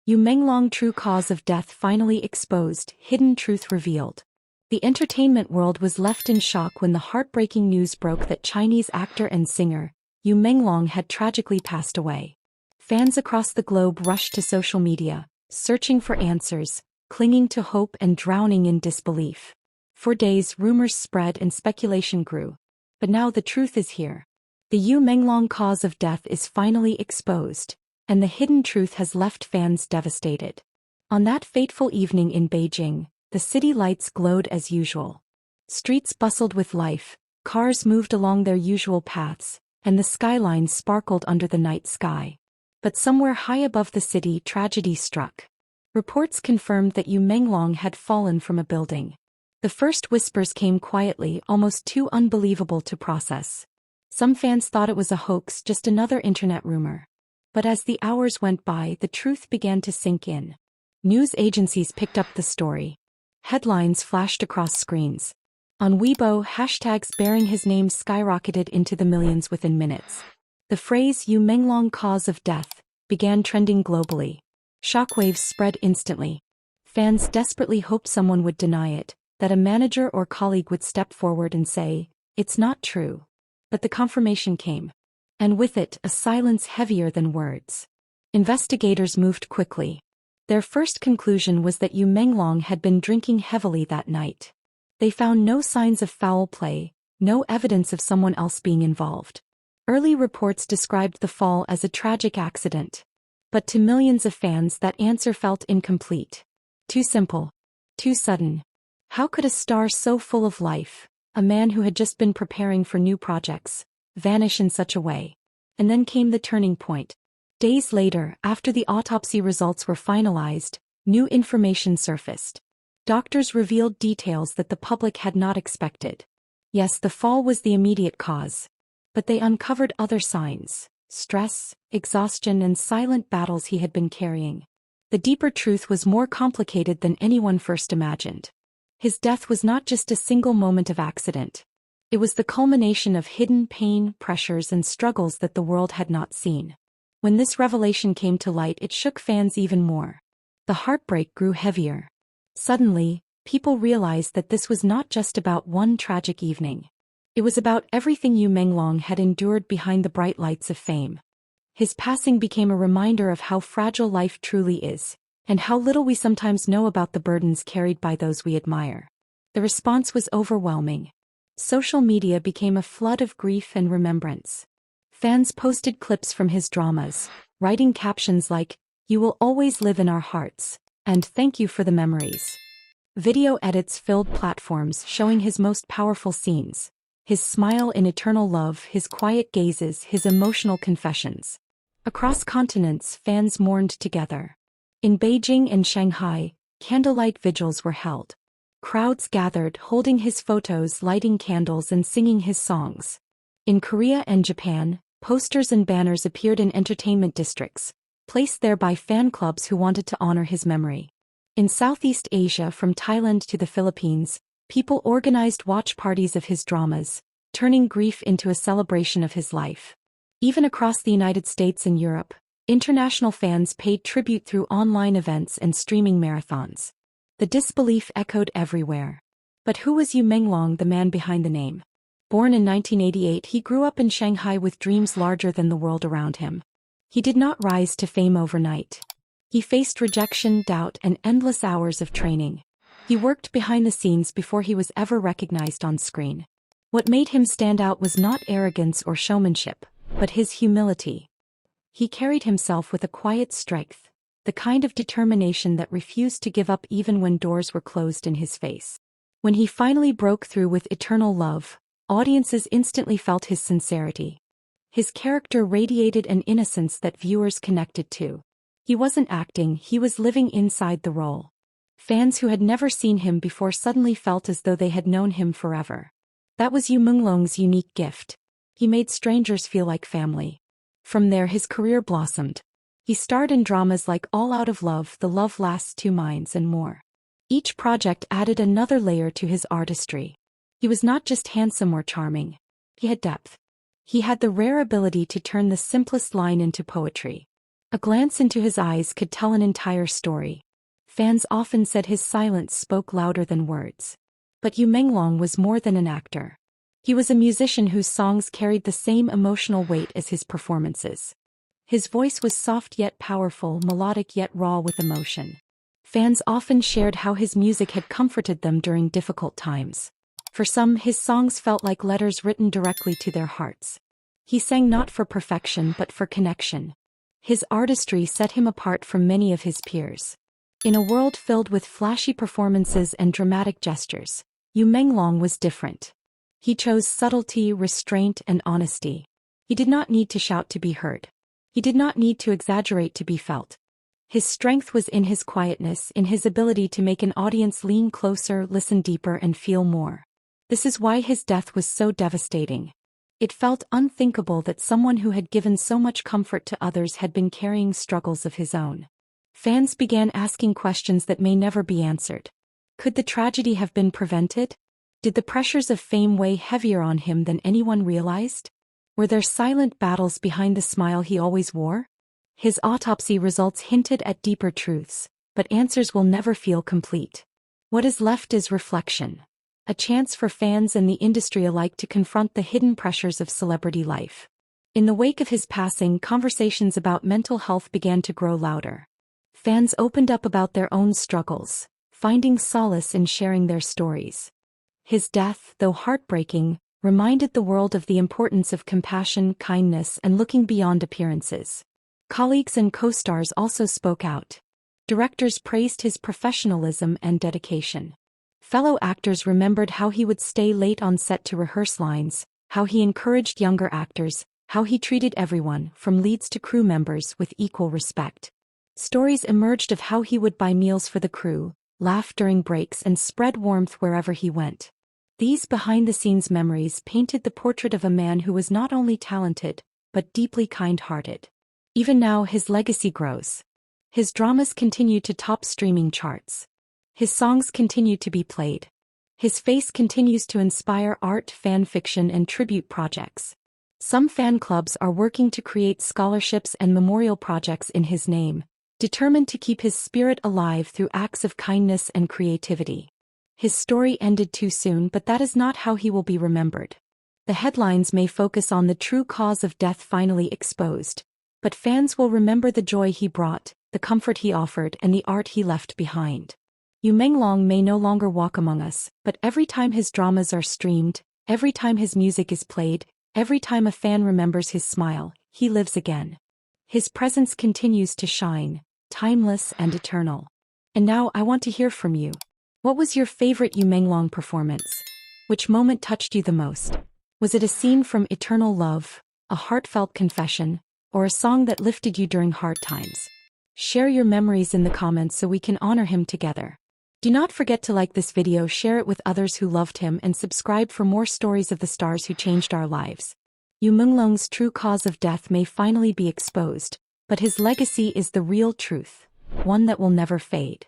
Yu Menglong true cause of death finally exposed, hidden truth revealed. The entertainment world was left in shock when the heartbreaking news broke that Chinese actor and singer, Yu Menglong had tragically passed away. Fans across the globe rushed to social media, searching for answers, clinging to hope and drowning in disbelief. For days rumors spread and speculation grew. But now the truth is here. The Yu Menglong cause of death is finally exposed, and the hidden truth has left fans devastated. On that fateful evening in Beijing, the city lights glowed as usual. Streets bustled with life, cars moved along their usual paths, and the skyline sparkled under the night sky. But somewhere high above the city, tragedy struck. Reports confirmed that Yu Menglong had fallen from a building. The first whispers came quietly, almost too unbelievable to process. Some fans thought it was a hoax, just another internet rumor. But as the hours went by, the truth began to sink in. News agencies picked up the story. Headlines flashed across screens. On Weibo, hashtags bearing his name skyrocketed into the millions within minutes. The phrase Yu Menglong cause of death began trending globally. Shockwaves spread instantly. Fans desperately hoped someone would deny it, that a manager or colleague would step forward and say, "It's not true." But the confirmation came. And with it, a silence heavier than words. Investigators moved quickly. Their first conclusion was that Yu Menglong had been drinking heavily that night. They found no signs of foul play, no evidence of someone else being involved. Early reports described the fall as a tragic accident. But to millions of fans, that answer felt incomplete. Too simple. Too sudden. How could a star so full of life, a man who had just been preparing for new projects, vanish in such a way? And then came the turning point. Days later, after the autopsy results were finalized, new information surfaced. Doctors revealed details that the public had not expected. Yes, the fall was the immediate cause. But they uncovered other signs: stress, exhaustion, and silent battles he had been carrying. The deeper truth was more complicated than anyone first imagined. His death was not just a single moment of accident. It was the culmination of hidden pain, pressures, and struggles that the world had not seen. When this revelation came to light, it shook fans even more. The heartbreak grew heavier. Suddenly, people realized that this was not just about one tragic evening. It was about everything Yu Menglong had endured behind the bright lights of fame. His passing became a reminder of how fragile life truly is, and how little we sometimes know about the burdens carried by those we admire. The response was overwhelming. Social media became a flood of grief and remembrance. Fans posted clips from his dramas, writing captions like, "You will always live in our hearts," and "Thank you for the memories." Video edits filled platforms showing his most powerful scenes. His smile in eternal love, his quiet gazes, his emotional confessions. Across continents, fans mourned together. In Beijing and Shanghai, candlelight vigils were held. Crowds gathered, holding his photos, lighting candles, and singing his songs. In Korea and Japan, posters and banners appeared in entertainment districts, placed there by fan clubs who wanted to honor his memory. In Southeast Asia, from Thailand to the Philippines, people organized watch parties of his dramas, turning grief into a celebration of his life. Even across the United States and Europe, international fans paid tribute through online events and streaming marathons. The disbelief echoed everywhere. But who was Yu Menglong, the man behind the name? Born in 1988, he grew up in Shanghai with dreams larger than the world around him. He did not rise to fame overnight. He faced rejection, doubt, and endless hours of training. He worked behind the scenes before he was ever recognized on screen. What made him stand out was not arrogance or showmanship, but his humility. He carried himself with a quiet strength, the kind of determination that refused to give up even when doors were closed in his face. When he finally broke through with Eternal Love, audiences instantly felt his sincerity. His character radiated an innocence that viewers connected to. He wasn't acting, he was living inside the role. Fans who had never seen him before suddenly felt as though they had known him forever. That was Yu Menglong's unique gift. He made strangers feel like family. From there, his career blossomed. He starred in dramas like All Out of Love, The Love Lasts, Two Minds, and more. Each project added another layer to his artistry. He was not just handsome or charming. He had depth. He had the rare ability to turn the simplest line into poetry. A glance into his eyes could tell an entire story. Fans often said his silence spoke louder than words. But Yu Menglong was more than an actor. He was a musician whose songs carried the same emotional weight as his performances. His voice was soft yet powerful, melodic yet raw with emotion. Fans often shared how his music had comforted them during difficult times. For some, his songs felt like letters written directly to their hearts. He sang not for perfection but for connection. His artistry set him apart from many of his peers. In a world filled with flashy performances and dramatic gestures, Yu Menglong was different. He chose subtlety, restraint, and honesty. He did not need to shout to be heard. He did not need to exaggerate to be felt. His strength was in his quietness, in his ability to make an audience lean closer, listen deeper, and feel more. This is why his death was so devastating. It felt unthinkable that someone who had given so much comfort to others had been carrying struggles of his own. Fans began asking questions that may never be answered. Could the tragedy have been prevented? Did the pressures of fame weigh heavier on him than anyone realized? Were there silent battles behind the smile he always wore? His autopsy results hinted at deeper truths, but answers will never feel complete. What is left is reflection. A chance for fans and the industry alike to confront the hidden pressures of celebrity life. In the wake of his passing, conversations about mental health began to grow louder. Fans opened up about their own struggles, finding solace in sharing their stories. His death, though heartbreaking, reminded the world of the importance of compassion, kindness, and looking beyond appearances. Colleagues and co-stars also spoke out. Directors praised his professionalism and dedication. Fellow actors remembered how he would stay late on set to rehearse lines, how he encouraged younger actors, how he treated everyone, from leads to crew members, with equal respect. Stories emerged of how he would buy meals for the crew, laugh during breaks, and spread warmth wherever he went. These behind-the-scenes memories painted the portrait of a man who was not only talented, but deeply kind-hearted. Even now, his legacy grows. His dramas continue to top streaming charts. His songs continue to be played. His face continues to inspire art, fan fiction, and tribute projects. Some fan clubs are working to create scholarships and memorial projects in his name, determined to keep his spirit alive through acts of kindness and creativity. His story ended too soon, but that is not how he will be remembered. The headlines may focus on the true cause of death finally exposed, but fans will remember the joy he brought, the comfort he offered, and the art he left behind. Yu Menglong may no longer walk among us, but every time his dramas are streamed, every time his music is played, every time a fan remembers his smile, he lives again. His presence continues to shine, timeless and eternal. And now I want to hear from you. What was your favorite Yu Menglong performance? Which moment touched you the most? Was it a scene from Eternal Love, a heartfelt confession, or a song that lifted you during hard times? Share your memories in the comments so we can honor him together. Do not forget to like this video, share it with others who loved him, and subscribe for more stories of the stars who changed our lives. Yu Menglong's true cause of death may finally be exposed, but his legacy is the real truth, one that will never fade.